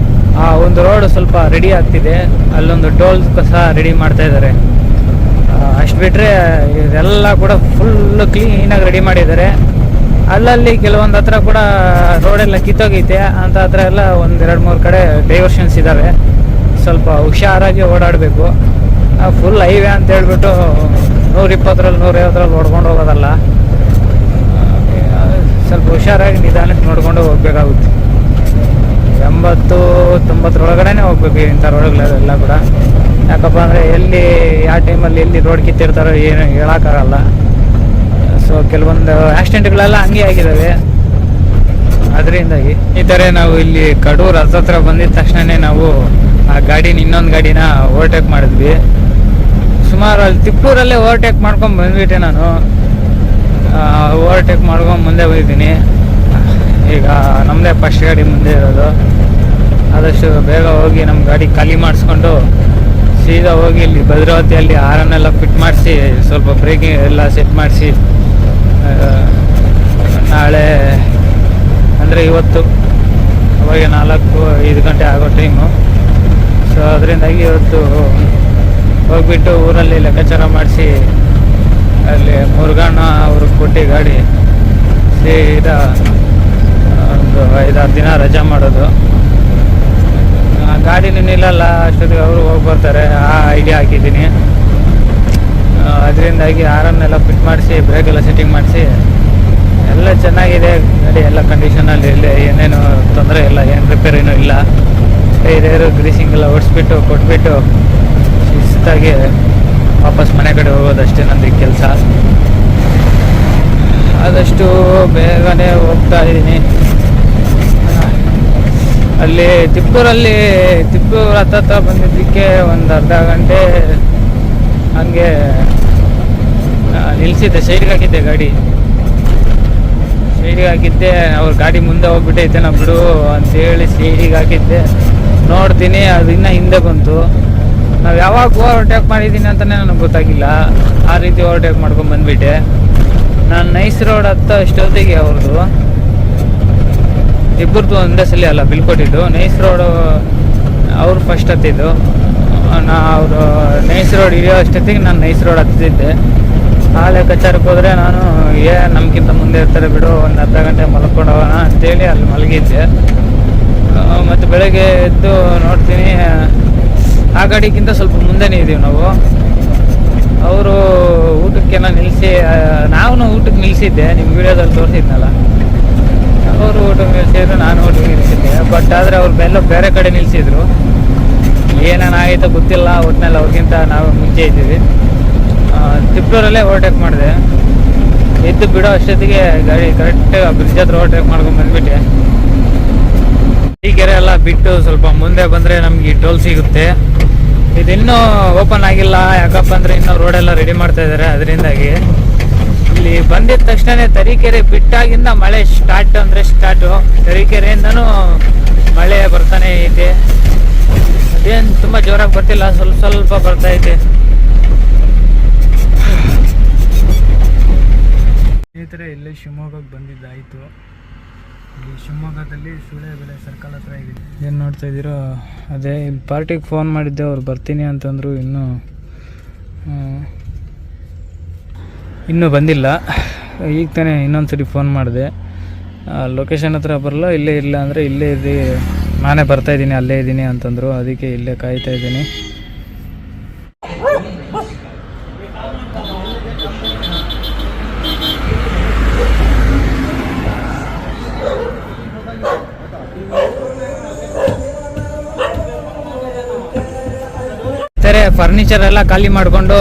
ಆ ಒಂದು ರೋಡ್ ಸ್ವಲ್ಪ ರೆಡಿ ಆಗ್ತಿದೆ. ಅಲ್ಲೊಂದು ಟೋಲ್ ಸಹ ರೆಡಿ ಮಾಡ್ತಾ ಇದ್ದಾರೆ. ಅಷ್ಟು ಬಿಟ್ಟರೆ ಇದೆಲ್ಲ ಕೂಡ ಫುಲ್ಲು ಕ್ಲೀನಾಗಿ ರೆಡಿ ಮಾಡಿದ್ದಾರೆ. ಅಲ್ಲಲ್ಲಿ ಕೆಲವೊಂದು ಹತ್ರ ಕೂಡ ರೋಡೆಲ್ಲ ಕಿತ್ತೋಗೈತೆ. ಅಂತ ಹತ್ರ ಎಲ್ಲ ಒಂದು 2-3 ಕಡೆ ಡೈವರ್ಷನ್ಸ್ ಇದ್ದಾವೆ. ಸ್ವಲ್ಪ ಹುಷಾರಾಗಿ ಓಡಾಡಬೇಕು. ಫುಲ್ ಹೈವೇ ಅಂತ ಹೇಳ್ಬಿಟ್ಟು 120ರಲ್ಲಿ 150ರಲ್ಲಿ ಓಡ್ಕೊಂಡು ಹೋಗೋದಲ್ಲ. ಸ್ವಲ್ಪ ಹುಷಾರಾಗಿ ನಿಧಾನಕ್ಕೆ ನೋಡ್ಕೊಂಡು ಹೋಗ್ಬೇಕಾಗುತ್ತೆ. 80-90 ಒಳಗಡೆನೇ ಹೋಗ್ಬೇಕು ಇಂಥ ರೋಡ್ಗಳೆಲ್ಲ ಕೂಡ. ಯಾಕಪ್ಪ ಅಂದರೆ ಎಲ್ಲಿ ಯಾವ ಟೈಮಲ್ಲಿ ಎಲ್ಲಿ ರೋಡ್ ಕಿತ್ತಿರ್ತಾರೋ ಏನು ಹೇಳೋಕ್ಕಾಗಲ್ಲ. ಸೊ ಕೆಲವೊಂದು ಆಕ್ಸಿಡೆಂಟ್ಗಳೆಲ್ಲ ಹಂಗೆ ಆಗಿದ್ದಾವೆ. ಅದರಿಂದಾಗಿ ಈ ಥರ ನಾವು ಇಲ್ಲಿ ಕಡೂರು ಹತ್ರ ಬಂದಿದ ತಕ್ಷಣವೇ ನಾವು ಆ ಗಾಡಿನ ಇನ್ನೊಂದು ಗಾಡಿನ ಓವರ್ಟೇಕ್ ಮಾಡಿದ್ವಿ. ಸುಮಾರು ಅಲ್ಲಿ ತಿಪ್ಪೂರಲ್ಲೇ ಓವರ್ಟೇಕ್ ಮಾಡ್ಕೊಂಡು ಬಂದ್ಬಿಟ್ಟೆ ನಾನು. ಓವರ್ಟೇಕ್ ಮಾಡ್ಕೊಂಡು ಮುಂದೆ ಬಂದಿದ್ದೀನಿ. ಈಗ ನಮ್ಮದೇ ಫಸ್ಟ್ ಗಾಡಿ ಮುಂದೆ ಇರೋದು. ಆದಷ್ಟು ಬೇಗ ಹೋಗಿ ನಮ್ಮ ಗಾಡಿ ಖಾಲಿ ಮಾಡಿಸ್ಕೊಂಡು ಸೀದಾ ಹೋಗಿ ಇಲ್ಲಿ ಭದ್ರಾವತಿಯಲ್ಲಿ ಹಾರನ್ನೆಲ್ಲ ಫಿಟ್ ಮಾಡಿಸಿ, ಸ್ವಲ್ಪ ಬ್ರೇಕಿಂಗ್ ಎಲ್ಲ ಸೆಟ್ ಮಾಡಿಸಿ, ನಾಳೆ ಅಂದರೆ ಇವತ್ತು ಅವಾಗ 4-5 ಗಂಟೆ ಆಗೋ ಟೈಮು. ಸೊ ಅದರಿಂದಾಗಿ ಇವತ್ತು ಹೋಗ್ಬಿಟ್ಟು ಊರಲ್ಲಿ ಲೆಕ್ಕಾಚಾರ ಮಾಡಿಸಿ ಅಲ್ಲಿ ಮುರುಘಣ್ಣ ಅವ್ರಿಗೆ ಕೊಟ್ಟು ಗಾಡಿ ಸೀದಾ ಒಂದು 5-6 ದಿನ ರಜಾ ಮಾಡೋದು. ಗಾಡಿನೂ ನಿಲ್ಲಲ್ಲ, ಅಷ್ಟೊತ್ತಿಗೆ ಅವರು ಹೋಗಿ ಬರ್ತಾರೆ. ಆ ಐಡಿಯಾ ಹಾಕಿದ್ದೀನಿ. ಅದರಿಂದಾಗಿ ಹಾರನ್ನೆಲ್ಲ ಫಿಟ್ ಮಾಡಿಸಿ, ಬ್ರೇಕೆಲ್ಲ ಸೆಟ್ಟಿಂಗ್ ಮಾಡಿಸಿ ಎಲ್ಲ ಚೆನ್ನಾಗಿದೆ. ಗಾಡಿ ಎಲ್ಲ ಕಂಡೀಷನಲ್ಲಿ ಇಲ್ಲ, ಏನೇನು ತೊಂದರೆ ಇಲ್ಲ, ಏನು ರಿಪೇರಿನೂ ಇಲ್ಲ. ಟೈರು ಗ್ರೀಸಿಂಗ್ ಎಲ್ಲ ಓಡಿಸ್ಬಿಟ್ಟು ಕೊಟ್ಬಿಟ್ಟು ಶಿಸ್ತಾಗಿ ವಾಪಸ್ ಮನೆ ಕಡೆ ಹೋಗೋದಷ್ಟೇ ನಂದು ಕೆಲಸ. ಆದಷ್ಟು ಬೇಗನೆ ಹೋಗ್ತಾ ಇದ್ದೀನಿ. ಅಲ್ಲಿ ತಿಪ್ಪೂರು ಹತ್ರ ಬಂದಿದ್ದಕ್ಕೆ ಒಂದು ಅರ್ಧ ಗಂಟೆ ಹಂಗೆ ನಿಲ್ಲಿಸಿದ್ದೆ. ಸೈಡ್ಗೆ ಹಾಕಿದ್ದೆ ಗಾಡಿ, ಸೈಡಿಗೆ ಹಾಕಿದ್ದೆ. ಅವ್ರ ಗಾಡಿ ಮುಂದೆ ಹೋಗ್ಬಿಟ್ಟೈತೆ, ನಾ ಬಿಡು ಅಂತೇಳಿ ಸೈಡಿಗೆ ಹಾಕಿದ್ದೆ. ನೋಡ್ತೀನಿ ಅದು ಇನ್ನೂ ಹಿಂದೆ ಬಂತು. ನಾವು ಯಾವಾಗ ಓವರ್ಟೇಕ್ ಮಾಡಿದ್ದೀನಿ ಅಂತಲೇ ನನಗೆ ಗೊತ್ತಾಗಿಲ್ಲ. ಆ ರೀತಿ ಓವರ್ಟೇಕ್ ಮಾಡ್ಕೊಂಡು ಬಂದುಬಿಟ್ಟೆ. ನಾನು ನೈಸ್ ರೋಡ್ ಅಷ್ಟೊತ್ತಿಗೆ ಅವ್ರದ್ದು ಇಬ್ಬರದು ಒಂದೇ ಸಲ ಅಲ್ಲ ಬಿಲ್ ಕೊಟ್ಟಿದ್ದು. ನೈಸ್ ರೋಡು ಅವ್ರು ಫಸ್ಟ್ ಹತ್ತಿದ್ದು. ಅವರು ನೈಸ್ ರೋಡ್ ಇರೋ ಅಷ್ಟೊತ್ತಿಗೆ ನಾನು ನೈಸ್ ರೋಡ್ ಹತ್ತಿದ್ದೆ. ಆ ಲೆಕ್ಕಾಚಾರಕ್ಕೆ ಹೋದರೆ ನಾನು ನಮಗಿಂತ ಮುಂದೆ ಇರ್ತಾರೆ ಬಿಡು, ಒಂದು ಅರ್ಧ ಗಂಟೆ ಮಲ್ಕೊಂಡು ಹೋಗೋಣ ಅಂತೇಳಿ ಅಲ್ಲಿ ಮಲಗಿದ್ದೆ. ಮತ್ತು ಬೆಳಗ್ಗೆ ಎದ್ದು ನೋಡ್ತೀನಿ ಆ ಗಾಡಿಗಿಂತ ಸ್ವಲ್ಪ ಮುಂದೆನೇ ಇದ್ದೀವಿ ನಾವು. ಅವರು ಊಟಕ್ಕೆಲ್ಲ ನಿಲ್ಲಿಸಿ, ನಾನು ಊಟಕ್ಕೆ ನಿಲ್ಲಿಸಿದ್ದೆ, ನಿಮ್ಮ ವಿಡಿಯೋದಲ್ಲಿ ತೋರಿಸಿದ್ನಲ್ಲ. ಅವರು ಊಟಕ್ಕೆ ನಿಲ್ಲಿಸಿದ್ರು, ನಾನು ಊಟಕ್ಕೆ ನಿಲ್ಲಿಸಿದ್ದೆ. ಬಟ್ ಆದರೆ ಅವ್ರು ಬೇರೆ ಕಡೆ ನಿಲ್ಲಿಸಿದ್ರು. ಏನೇನಾಯಿತೋ ಗೊತ್ತಿಲ್ಲ. ಒಟ್ಟಿನಲ್ಲಿ ಅವ್ರಿಗಿಂತ ನಾವು ಮುಂಚೆ ಇದ್ದೀವಿ. ತಿಪ್ಪೂರಲ್ಲೇ ಓವರ್ಟೇಕ್ ಮಾಡಿದೆ. ಎದ್ದು ಬಿಡೋ ಅಷ್ಟೊತ್ತಿಗೆ ಗಾಡಿ ಕರೆಕ್ಟ್ ಬ್ರಿಡ್ಜ್ ಹತ್ರ ಓವರ್ಟೇಕ್ ಮಾಡ್ಕೊಂಡು ಬಂದುಬಿಟ್ಟೆ. ಈ ಕೆರೆ ಎಲ್ಲ ಬಿಟ್ಟು ಸ್ವಲ್ಪ ಮುಂದೆ ಬಂದರೆ ನಮ್ಗೆ ಈ ಟೋಲ್ ಸಿಗುತ್ತೆ. ಇದಿನ್ನೂ ಓಪನ್ ಆಗಿಲ್ಲ, ಯಾಕಪ್ಪ ಅಂದರೆ ಇನ್ನೂ ರೋಡೆಲ್ಲ ರೆಡಿ ಮಾಡ್ತಾ ಇದ್ದಾರೆ. ಅದರಿಂದಾಗಿ ಇಲ್ಲಿ ಬಂದಿದ ತಕ್ಷಣ ತರೀಕೆರೆ ಬಿಟ್ಟಾಗಿಂದ ಮಳೆ ಸ್ಟಾರ್ಟು. ತರೀಕೆರೆಯಿಂದನೂ ಮಳೆ ಬರ್ತಾನೆ ಐತೆ. ಅದೇನು ತುಂಬ ಜೋರಾಗಿ ಬರ್ತಿಲ್ಲ, ಸ್ವಲ್ಪ ಬರ್ತಾ ಐತೆ. ಸ್ನೇಹಿತರೆ, ಇಲ್ಲೇ ಶಿವಮೊಗ್ಗಕ್ಕೆ ಬಂದಿದ್ದಾಯಿತು. ಇಲ್ಲಿ ಶಿವಮೊಗ್ಗದಲ್ಲಿ ಸೂಳೆಬೆಲೆ ಸರ್ಕಲ್ ಹತ್ರ ಇದೆ. ಏನು ನೋಡ್ತಾ ಇದ್ದೀರೋ ಅದೇ. ಇಲ್ಲಿ ಪಾರ್ಟಿಗೆ ಫೋನ್ ಮಾಡಿದ್ದೆ, ಅವ್ರು ಬರ್ತೀನಿ ಅಂತಂದರು. ಇನ್ನೂ ಬಂದಿಲ್ಲ. ಈಗ ತಾನೇ ಇನ್ನೊಂದು ಸರಿ ಫೋನ್ ಮಾಡಿದೆ. ಲೊಕೇಶನ್ ಹತ್ರ ಬರಲ್ಲ, ಇಲ್ಲೇ ಇಲ್ಲ ಅಂದರೆ ಇಲ್ಲೇ ಇರಿ, ನಾನೇ ಬರ್ತಾಯಿದ್ದೀನಿ ಅಲ್ಲೇ ಇದ್ದೀನಿ ಅಂತಂದರು. ಅದಕ್ಕೆ ಇಲ್ಲೇ ಕಾಯ್ತಾ ಇದ್ದೀನಿ. ಫರ್ನಿಚರ್ ಎಲ್ಲ ಖಾಲಿ ಮಾಡಿಕೊಂಡು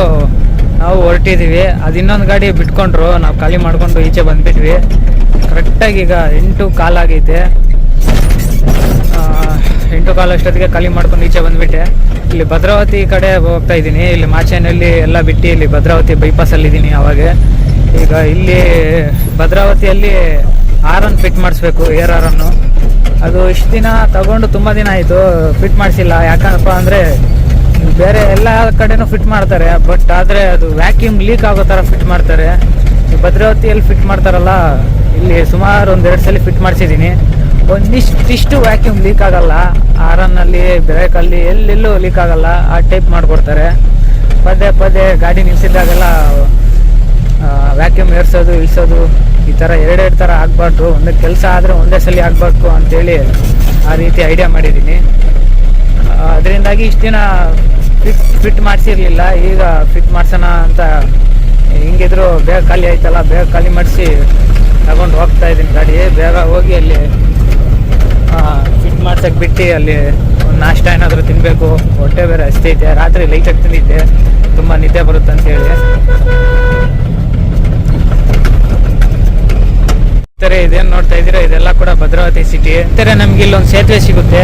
ನಾವು ಹೊರಟಿದ್ದೀವಿ. ಅದು ಇನ್ನೊಂದು ಗಾಡಿ ಬಿಟ್ಕೊಂಡ್ರು, ನಾವು ಖಾಲಿ ಮಾಡಿಕೊಂಡು ಈಚೆ ಬಂದುಬಿಟ್ವಿ. ಕರೆಕ್ಟಾಗಿ ಈಗ 8 ಕಾಲಾಗೈತೆ. 8 ಕಾಲು ಅಷ್ಟೊತ್ತಿಗೆ ಖಾಲಿ ಮಾಡ್ಕೊಂಡು ಈಚೆ ಬಂದುಬಿಟ್ಟೆ. ಇಲ್ಲಿ ಭದ್ರಾವತಿ ಕಡೆ ಹೋಗ್ತಾ ಇದ್ದೀನಿ. ಇಲ್ಲಿ ಮಾಚೇನಲ್ಲಿ ಎಲ್ಲ ಬಿಟ್ಟು ಇಲ್ಲಿ ಭದ್ರಾವತಿ ಬೈಪಾಸಲ್ಲಿದ್ದೀನಿ. ಅವಾಗ ಈಗ ಇಲ್ಲಿ ಭದ್ರಾವತಿಯಲ್ಲಿ ಹಾರನ್ ಫಿಟ್ ಮಾಡಿಸ್ಬೇಕು, ಏರ್ ಹಾರನ್ನು. ಅದು ಇಷ್ಟು ದಿನ ತಗೊಂಡು ತುಂಬ ದಿನ ಆಯಿತು, ಫಿಟ್ ಮಾಡಿಸಿಲ್ಲ. ಯಾಕಂದಪ್ಪ ಅಂದರೆ ಬೇರೆ ಎಲ್ಲ ಕಡೆನೂ ಫಿಟ್ ಮಾಡ್ತಾರೆ, ಬಟ್ ಆದರೆ ಅದು ವ್ಯಾಕ್ಯೂಮ್ ಲೀಕ್ ಆಗೋ ಥರ ಫಿಟ್ ಮಾಡ್ತಾರೆ. ಭದ್ರಾವತಿಯಲ್ಲಿ ಫಿಟ್ ಮಾಡ್ತಾರಲ್ಲ, ಇಲ್ಲಿ ಸುಮಾರು 1-2 ಸಲ ಫಿಟ್ ಮಾಡಿಸಿದ್ದೀನಿ. ಒಂದಿಷ್ಟು ವ್ಯಾಕ್ಯೂಮ್ ಲೀಕ್ ಆಗಲ್ಲ, ಹಾರನ್ನಲ್ಲಿ ಬ್ರೇಕಲ್ಲಿ ಎಲ್ಲೆಲ್ಲೂ ಲೀಕ್ ಆಗಲ್ಲ, ಆ ಟೈಪ್ ಮಾಡಿಕೊಡ್ತಾರೆ. ಪದೇ ಗಾಡಿ ನಿಲ್ಲಿಸಿದಾಗೆಲ್ಲ ವ್ಯಾಕ್ಯೂಮ್ ಏರ್ಸೋದು ಇಳಿಸೋದು ಈ ಥರ 2 ಥರ ಆಗಬಾರ್ದು. ಒಂದೇ ಕೆಲಸ ಆದರೆ ಒಂದೇ ಸಲ ಆಗಬೇಕು ಅಂತೇಳಿ ಆ ರೀತಿ ಐಡಿಯಾ ಮಾಡಿದ್ದೀನಿ. ಅದರಿಂದಾಗಿ ಇಷ್ಟು ದಿನ ಫಿಟ್ ಮಾಡಿಸಿರ್ಲಿಲ್ಲ. ಈಗ ಫಿಟ್ ಮಾಡ್ಸೋಣ ಅಂತ, ಹಿಂಗಿದ್ರು ಬೇಗ ಖಾಲಿ ಆಯ್ತಲ್ಲ, ಬೇಗ ಖಾಲಿ ಮಾಡಿಸಿ ತಗೊಂಡು ಹೋಗ್ತಾ ಇದ್ದೀನಿ ಗಾಡಿ. ಬೇಗ ಹೋಗಿ ಅಲ್ಲಿ ಫಿಟ್ ಮಾಡ್ಸಕ್ಕೆ ಬಿಟ್ಟು ಅಲ್ಲಿ ಒಂದು ನಾಷ್ಟ ಏನಾದರೂ ತಿನ್ನಬೇಕು. ಹೊಟ್ಟೆ ಬೇರೆ ಹಸ್ತೈತೆ, ರಾತ್ರಿ ಲೈಟಾಗಿ ತಿಂದಿದ್ದೆ, ತುಂಬ ನಿದ್ದೆ ಬರುತ್ತೆ ಅಂತೇಳಿ. ಇದೇನು ನೋಡ್ತಾ ಇದ್ದೀರಾ, ಇದೆಲ್ಲ ಕೂಡ ಭದ್ರಾವತಿ ಸಿಟಿ. ನಮ್ಗೆ ಇಲ್ಲೊಂದು ಸೇತುವೆ ಸಿಗುತ್ತೆ,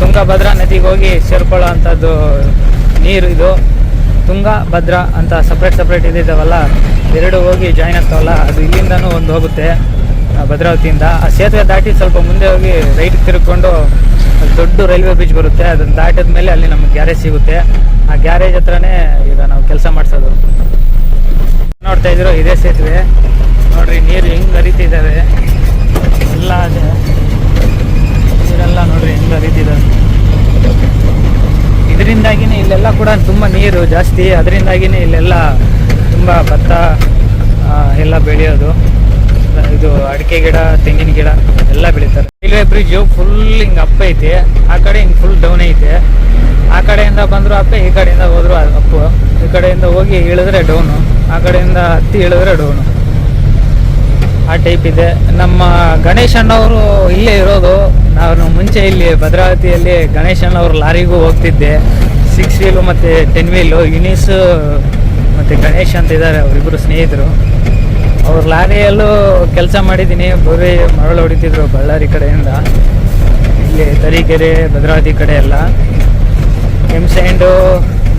ತುಂಗಭದ್ರಾ ನದಿಗೆ ಹೋಗಿ ಸೇರ್ಕೊಳ್ಳೋ ಅಂಥದ್ದು ನೀರು. ಇದು ತುಂಗಭದ್ರಾ ಅಂತ ಸಪ್ರೇಟ್ ಇದ್ದಾವಲ್ಲ, 2 ಹೋಗಿ ಜಾಯ್ನ್ ಆಗ್ತಾವಲ್ಲ, ಅದು ಇಲ್ಲಿಂದನೂ ಒಂದು ಹೋಗುತ್ತೆ ಭದ್ರಾವತಿಯಿಂದ. ಆ ಸೇತುವೆ ದಾಟಿ ಸ್ವಲ್ಪ ಮುಂದೆ ಹೋಗಿ ರೈಟ್ ತಿರ್ಕೊಂಡು ದೊಡ್ಡ ರೈಲ್ವೆ ಬ್ರಿಡ್ಜ್ ಬರುತ್ತೆ. ಅದನ್ನು ದಾಟಿದ ಮೇಲೆ ಅಲ್ಲಿ ನಮ್ಗೆ ಗ್ಯಾರೇಜ್ ಸಿಗುತ್ತೆ. ಆ ಗ್ಯಾರೇಜ್ ಹತ್ರನೇ ಈಗ ನಾವು ಕೆಲಸ ಮಾಡಿಸೋದು. ನೋಡ್ತಾ ಇದ್ದೀರೋ ಇದೇ ಸೇತುವೆ. ನೋಡ್ರಿ ನೀರು ಹೆಂಗೆ ಹರಿತಿದ್ದಾವೆ ಎಲ್ಲ, ಅದೇ ನೀರೆಲ್ಲ ನೋಡ್ರಿ ಹೆಂಗೆ ಹರಿತಿದ್ದಾವೆ. ಇದರಿಂದಾಗಿನೇ ಇಲ್ಲೆಲ್ಲ ಕೂಡ ತುಂಬ ನೀರು ಜಾಸ್ತಿ. ಅದರಿಂದಾಗಿನೇ ಇಲ್ಲೆಲ್ಲ ತುಂಬ ಭತ್ತ ಎಲ್ಲ ಬೆಳೆಯೋದು. ಇದು ಅಡಿಕೆ ಗಿಡ, ತೆಂಗಿನ ಗಿಡ ಎಲ್ಲ ಬೆಳೀತಾರೆ. ರೈಲ್ವೆ ಬ್ರಿಡ್ಜು ಫುಲ್ ಹಿಂಗೆ ಅಪ್ ಐತೆ, ಆ ಕಡೆ ಹಿಂಗೆ ಫುಲ್ ಡೌನ್ ಐತೆ. ಆ ಕಡೆಯಿಂದ ಬಂದರೂ ಅಪ್ಪೆ, ಈ ಕಡೆಯಿಂದ ಹೋದ್ರು ಅಪ್ಪು. ಈ ಕಡೆಯಿಂದ ಹೋಗಿ ಇಳಿದ್ರೆ ಡೌನು, ಆ ಕಡೆಯಿಂದ ಹತ್ತಿ ಇಳಿದ್ರೆ ಡೌನು, ಆ ಟೈಪ್ ಇದೆ. ನಮ್ಮ ಗಣೇಶ್ ಅಣ್ಣವರು ಇಲ್ಲೇ ಇರೋದು. ನಾನು ಮುಂಚೆ ಇಲ್ಲಿ ಭದ್ರಾವತಿಯಲ್ಲಿ ಗಣೇಶ್ ಅಣ್ಣವ್ರ ಲಾರಿಗೂ ಹೋಗ್ತಿದ್ದೆ. 6 ವೀಲು ಮತ್ತು 10 ವೀಲು. ಯುನೀಸ್ ಮತ್ತು ಗಣೇಶ್ ಅಂತ ಇದ್ದಾರೆ, ಅವರಿಬ್ಬರು ಸ್ನೇಹಿತರು. ಅವ್ರ ಲಾರಿಯಲ್ಲೂ ಕೆಲಸ ಮಾಡಿದ್ದೀನಿ. ಬರೀ ಮರಳು ಹೊಡಿತಿದ್ರು ಬಳ್ಳಾರಿ ಕಡೆಯಿಂದ. ಇಲ್ಲಿ ತರೀಕೆರೆ, ಭದ್ರಾವತಿ ಕಡೆ ಎಲ್ಲ ಎಮ್ಸ್ಯಾಂಡು,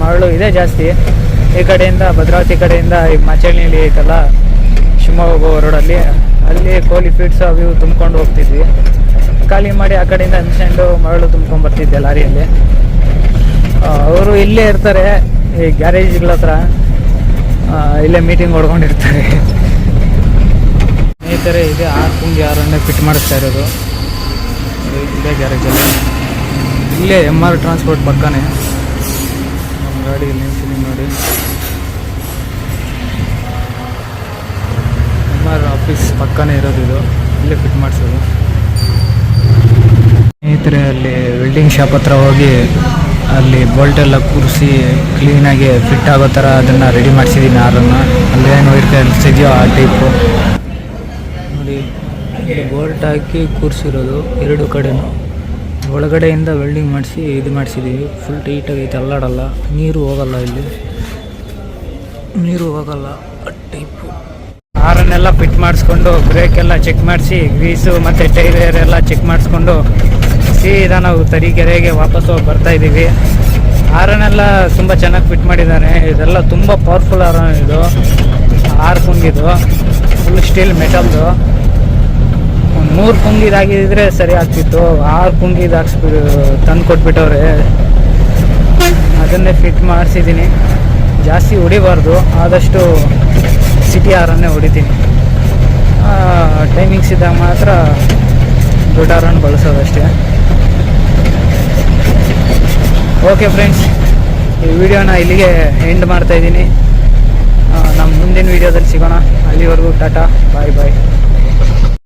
ಮರಳು ಇದೆ ಜಾಸ್ತಿ. ಈ ಕಡೆಯಿಂದ ಭದ್ರಾವತಿ ಕಡೆಯಿಂದ ಈಗ ಮಾಚಳ್ಳಿ ಐತಲ್ಲ, ಶಿವಮೊಗ್ಗ ರೋಡಲ್ಲಿ, ಅಲ್ಲಿ ಕೋಲಿ ಫೀಡ್ಸ್ ಅವು ಇವು ತುಂಬ್ಕೊಂಡು ಹೋಗ್ತಿದ್ವಿ. ಖಾಲಿ ಮಾಡಿ ಆ ಕಡೆಯಿಂದ ಎಮ್ಸ್ಯಾಂಡು, ಮರಳು ತುಂಬ್ಕೊಂಡು ಬರ್ತಿದ್ದೆ ಲಾರಿಯಲ್ಲಿ. ಅವರು ಇಲ್ಲೇ ಇರ್ತಾರೆ, ಈ ಗ್ಯಾರೇಜ್ಗಳ ಹತ್ರ ಇಲ್ಲೇ ಮೀಟಿಂಗ್ ಹೊಡ್ಕೊಂಡಿರ್ತಾರೆ. ಸ್ನೇಹಿತರೆ, ಇದೆ 6 ಪುಂಗಿ ಹಾರನ್ನೇ ಫಿಟ್ ಮಾಡಿಸ್ತಾ ಇರೋದು ಇಲ್ಲೇ ಗ್ಯಾರೇಜಲ್ಲಿ. ಇಲ್ಲೇ MR ಟ್ರಾನ್ಸ್ಪೋರ್ಟ್ ಪಕ್ಕನೇ ನಮ್ಮ ಗಾಡಿಯಲ್ಲಿ ನಿಲ್ಸಿದ್ದೀನಿ ನೋಡಿ. MR ಆಫೀಸ್ ಪಕ್ಕನೇ ಇರೋದು ಇದು, ಇಲ್ಲೇ ಫಿಟ್ ಮಾಡಿಸೋದು. ಸ್ನೇಹಿತರೆ, ಅಲ್ಲಿ ವೆಲ್ಡಿಂಗ್ ಶಾಪ್ ಹತ್ರ ಹೋಗಿ ಅಲ್ಲಿ ಬೋಲ್ಟೆಲ್ಲ ಕೂರಿಸಿ ಕ್ಲೀನಾಗಿ ಫಿಟ್ ಆಗೋ ಥರ ಅದನ್ನು ರೆಡಿ ಮಾಡಿಸಿದ್ದೀನಿ ಹಾರನ್ನು. ಅಲ್ಲೇನು ವೈರ್ ಕಳಿಸಿದೆಯೋ ಆ ಟೈಪು ನೋಡಿ. ಇಲ್ಲಿ ಬೋಲ್ಟ್ ಹಾಕಿ ಕೂರಿಸಿರೋದು 2 ಕಡೆನೂ. ಒಳಗಡೆಯಿಂದ ವೆಲ್ಡಿಂಗ್ ಮಾಡಿಸಿ ಇದು ಮಾಡಿಸಿದ್ದೀವಿ. ಫುಲ್ ಟೈಟಾಗೈತೆ, ಅಲ್ಲಾಡಲ್ಲ, ನೀರು ಹೋಗಲ್ಲ, ಇಲ್ಲಿ ನೀರು ಹೋಗಲ್ಲ ಟೈಪು. ಹಾರನ್ನೆಲ್ಲ ಫಿಟ್ ಮಾಡಿಸ್ಕೊಂಡು ಬ್ರೇಕೆಲ್ಲ ಚೆಕ್ ಮಾಡಿಸಿ, ಗ್ರೀಸು ಮತ್ತು ಟೈರ್ ಎಲ್ಲ ಚೆಕ್ ಮಾಡಿಸ್ಕೊಂಡು ಸೀದಾ ನಾವು ತರೀಕೆರೆಗೆ ವಾಪಸ್ ಹೋಗಿ ಬರ್ತಾಯಿದ್ದೀವಿ. ಹಾರನ್ನೆಲ್ಲ ತುಂಬ ಚೆನ್ನಾಗಿ ಫಿಟ್ ಮಾಡಿದ್ದಾನೆ. ಇದೆಲ್ಲ ತುಂಬ ಪವರ್ಫುಲ್ ಹಾರನ್ ಇದು. 6 ಪುಂಗಿದು, ಫುಲ್ ಸ್ಟೀಲ್ ಮೆಟಲ್ದು. ಒಂದು 3 ಪುಂಗಿದಾಗಿದ್ದರೆ ಸರಿ ಆಗ್ತಿತ್ತು. 6 ಪುಂಗಿದು ತಂದು ಕೊಟ್ಬಿಟ್ಟವ್ರೆ. ಅದನ್ನೇ ಫಿಟ್ ಮಾಡಿಸಿದ್ದೀನಿ. ಜಾಸ್ತಿ ಹೊಡಿಬಾರ್ದು, ಆದಷ್ಟು ಸಿಟಿ ಹಾರನ್ನೇ ಹೊಡಿತೀನಿ. ಟೈಮಿಂಗ್ಸ್ ಇದ್ದಾಗ ಮಾತ್ರ ದೊಡ್ಡ ಹಾರನ್ನು ಬಳಸೋದಷ್ಟೇ. ಓಕೆ ಫ್ರೆಂಡ್ಸ್, ಈ ವಿಡಿಯೋನ ಇಲ್ಲಿಗೆ ಎಂಡ್ ಮಾಡ್ತಾಯಿದ್ದೀನಿ. ನಮ್ಮ ಮುಂದಿನ ವಿಡಿಯೋದಲ್ಲಿ ಸಿಗೋಣ. ಅಲ್ಲಿವರೆಗೂ ಟಾಟಾ, ಬಾಯ್ ಬಾಯ್.